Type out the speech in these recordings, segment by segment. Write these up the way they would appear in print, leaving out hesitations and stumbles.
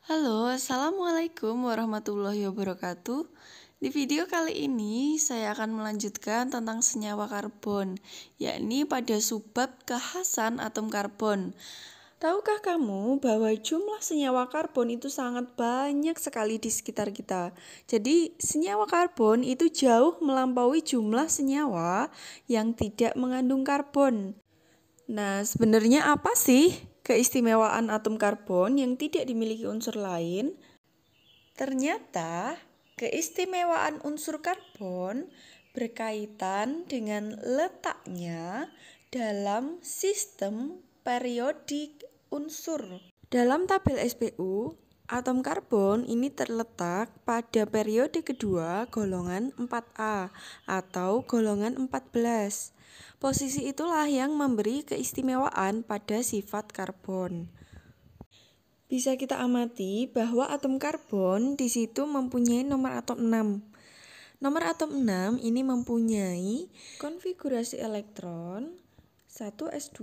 Halo, Assalamualaikum warahmatullahi wabarakatuh. Di video kali ini saya akan melanjutkan tentang senyawa karbon, yakni pada subbab kekhasan atom karbon. Tahukah kamu bahwa jumlah senyawa karbon itu sangat banyak sekali di sekitar kita? Jadi senyawa karbon itu jauh melampaui jumlah senyawa yang tidak mengandung karbon. Nah, sebenarnya apa sih keistimewaan atom karbon yang tidak dimiliki unsur lain? Ternyata, keistimewaan unsur karbon berkaitan dengan letaknya dalam sistem periodik unsur. Dalam tabel SPU, atom karbon ini terletak pada periode kedua golongan 4A atau golongan 14. Posisi itulah yang memberi keistimewaan pada sifat karbon. Bisa kita amati bahwa atom karbon di situ mempunyai nomor atom 6. Nomor atom 6 ini mempunyai konfigurasi elektron 1s2,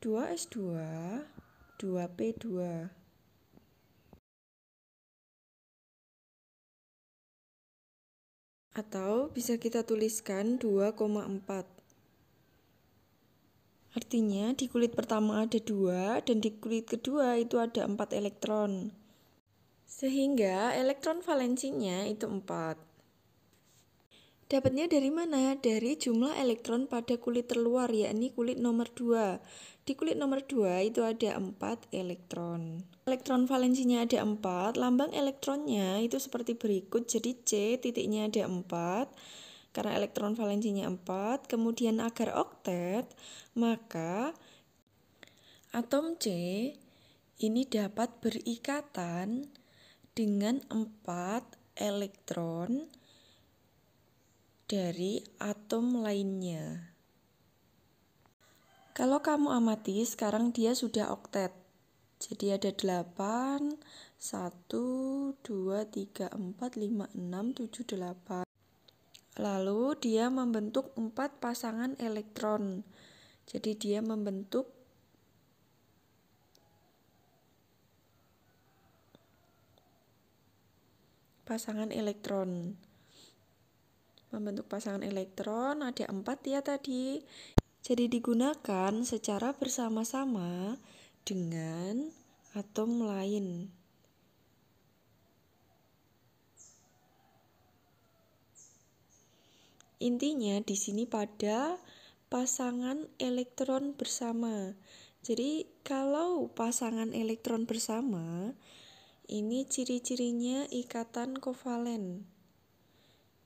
2s2, 2p2. Atau bisa kita tuliskan 2,4. Artinya di kulit pertama ada 2 dan di kulit kedua itu ada 4 elektron. Sehingga elektron valensinya itu 4. Dapatnya dari mana? Dari jumlah elektron pada kulit terluar, yakni kulit nomor 2. Di kulit nomor 2 itu ada 4 elektron. Elektron valensinya ada 4, lambang elektronnya itu seperti berikut. Jadi C titiknya ada 4, karena elektron valensinya 4. Kemudian agar oktet, maka atom C ini dapat berikatan dengan 4 elektron dari atom lainnya. Kalau kamu amati, sekarang dia sudah oktet. Jadi ada 8, 1, 2, 3, 4, 5, 6, 7, 8. Lalu dia membentuk 4 pasangan elektron. Jadi dia membentuk pasangan elektron. Membentuk pasangan elektron ada 4 ya tadi. Jadi digunakan secara bersama-sama dengan atom lain. Intinya di sini pada pasangan elektron bersama. Jadi kalau pasangan elektron bersama, ini ciri-cirinya ikatan kovalen.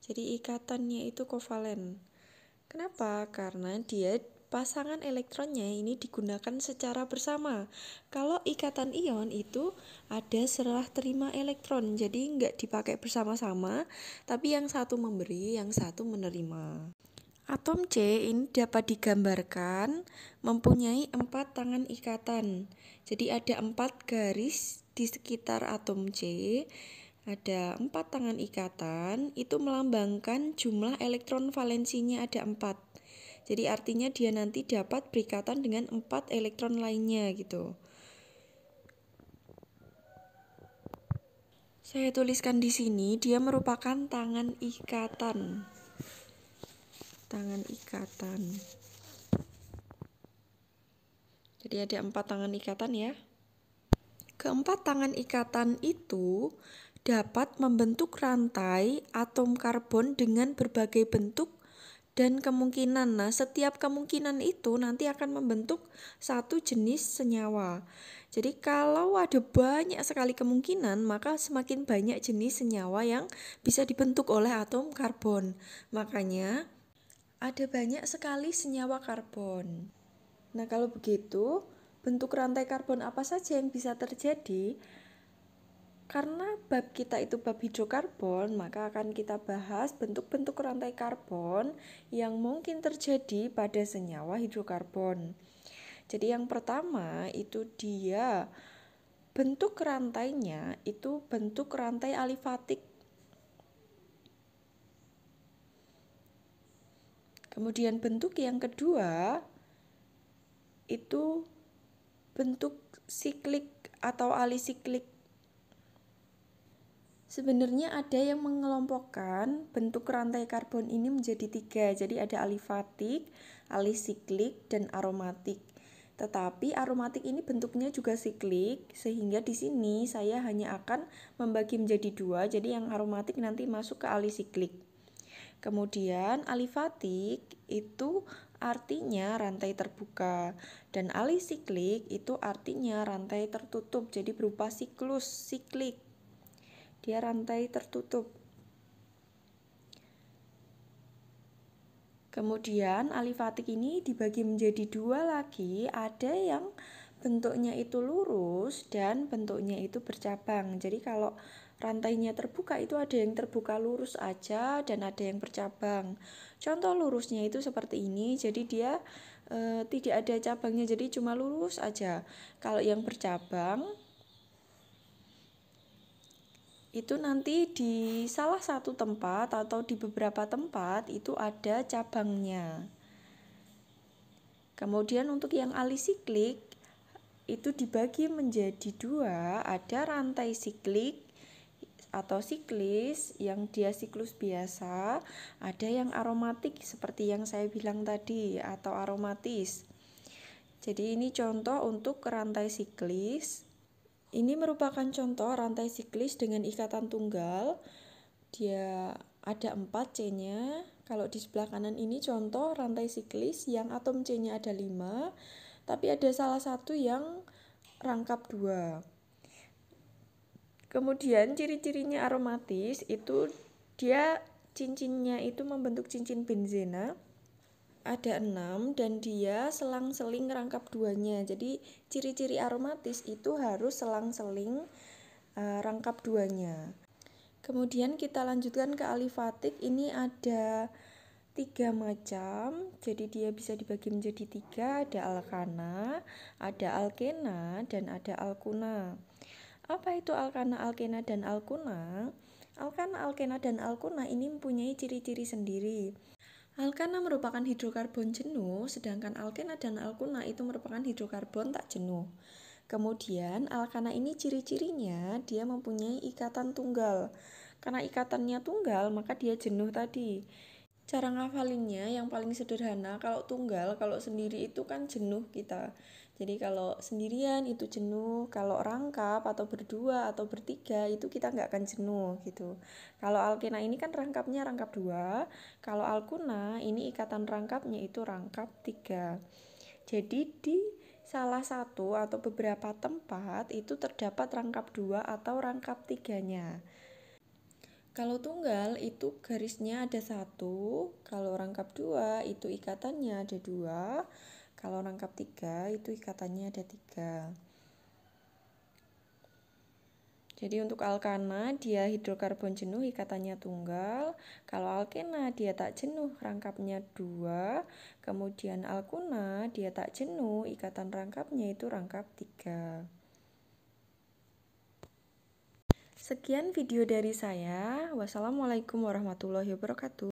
Jadi ikatannya itu kovalen. Kenapa? Karena dia pasangan elektronnya ini digunakan secara bersama. Kalau ikatan ion itu ada serah terima elektron, jadi nggak dipakai bersama-sama, tapi yang satu memberi, yang satu menerima. Atom C ini dapat digambarkan mempunyai 4 tangan ikatan. Jadi ada 4 garis di sekitar atom C. Ada 4 tangan ikatan, itu melambangkan jumlah elektron valensinya ada 4. Jadi artinya dia nanti dapat berikatan dengan 4 elektron lainnya gitu. Saya tuliskan di sini dia merupakan tangan ikatan. Tangan ikatan. Jadi ada 4 tangan ikatan ya. Keempat tangan ikatan itu dapat membentuk rantai atom karbon dengan berbagai bentuk dan kemungkinan. Nah, setiap kemungkinan itu nanti akan membentuk satu jenis senyawa. Jadi kalau ada banyak sekali kemungkinan, maka semakin banyak jenis senyawa yang bisa dibentuk oleh atom karbon. Makanya ada banyak sekali senyawa karbon. Nah, kalau begitu, bentuk rantai karbon apa saja yang bisa terjadi? Karena bab kita itu bab hidrokarbon, maka akan kita bahas bentuk-bentuk rantai karbon yang mungkin terjadi pada senyawa hidrokarbon. Jadi yang pertama itu dia bentuk rantainya itu bentuk rantai alifatik. Kemudian bentuk yang kedua itu bentuk siklik atau alisiklik. Sebenarnya ada yang mengelompokkan bentuk rantai karbon ini menjadi 3. Jadi ada alifatik, alisiklik, dan aromatik. Tetapi aromatik ini bentuknya juga siklik, sehingga di sini saya hanya akan membagi menjadi 2. Jadi yang aromatik nanti masuk ke alisiklik. Kemudian alifatik itu artinya rantai terbuka, dan alisiklik itu artinya rantai tertutup, jadi berupa siklus siklik. Dia rantai tertutup. Kemudian alifatik ini dibagi menjadi 2 lagi, ada yang bentuknya itu lurus dan bentuknya itu bercabang. Jadi kalau rantainya terbuka itu ada yang terbuka lurus aja dan ada yang bercabang. Contoh lurusnya itu seperti ini, jadi dia tidak ada cabangnya, jadi cuma lurus aja. Kalau yang bercabang itu nanti di salah satu tempat atau di beberapa tempat itu ada cabangnya. Kemudian untuk yang alisiklik itu dibagi menjadi 2, ada rantai siklik atau siklis yang dia siklus biasa, ada yang aromatik seperti yang saya bilang tadi atau aromatis. Jadi ini contoh untuk rantai siklis. Ini merupakan contoh rantai siklis dengan ikatan tunggal. Dia ada 4 C-nya. Kalau di sebelah kanan ini contoh rantai siklis yang atom C-nya ada 5, tapi ada salah satu yang rangkap 2. Kemudian ciri-cirinya aromatis itu dia cincinnya itu membentuk cincin benzena. Ada 6 dan dia selang-seling rangkap 2-nya. Jadi ciri-ciri aromatis itu harus selang-seling rangkap 2-nya. Kemudian kita lanjutkan ke alifatik. Ini ada 3 macam. Jadi dia bisa dibagi menjadi 3. Ada alkana, ada alkena, dan ada alkuna. Apa itu alkana, alkena, dan alkuna? Alkana, alkena, dan alkuna ini mempunyai ciri-ciri sendiri. Alkana merupakan hidrokarbon jenuh, sedangkan alkena dan alkuna itu merupakan hidrokarbon tak jenuh. Kemudian alkana ini ciri-cirinya dia mempunyai ikatan tunggal. Karena ikatannya tunggal, maka dia jenuh tadi. Cara ngafalinnya yang paling sederhana, kalau tunggal, kalau sendiri itu kan jenuh kita. Jadi kalau sendirian itu jenuh, kalau rangkap atau berdua atau bertiga itu kita nggak akan jenuh gitu. Kalau alkena ini kan rangkapnya rangkap 2, kalau alkuna ini ikatan rangkapnya itu rangkap 3. Jadi di salah satu atau beberapa tempat itu terdapat rangkap 2 atau rangkap 3-nya. Kalau tunggal itu garisnya ada 1, kalau rangkap 2 itu ikatannya ada 2, kalau rangkap 3 itu ikatannya ada 3. Jadi untuk alkana dia hidrokarbon jenuh ikatannya tunggal, kalau alkena dia tak jenuh rangkapnya 2, kemudian alkuna dia tak jenuh ikatan rangkapnya itu rangkap 3. Sekian video dari saya. Wassalamualaikum warahmatullahi wabarakatuh.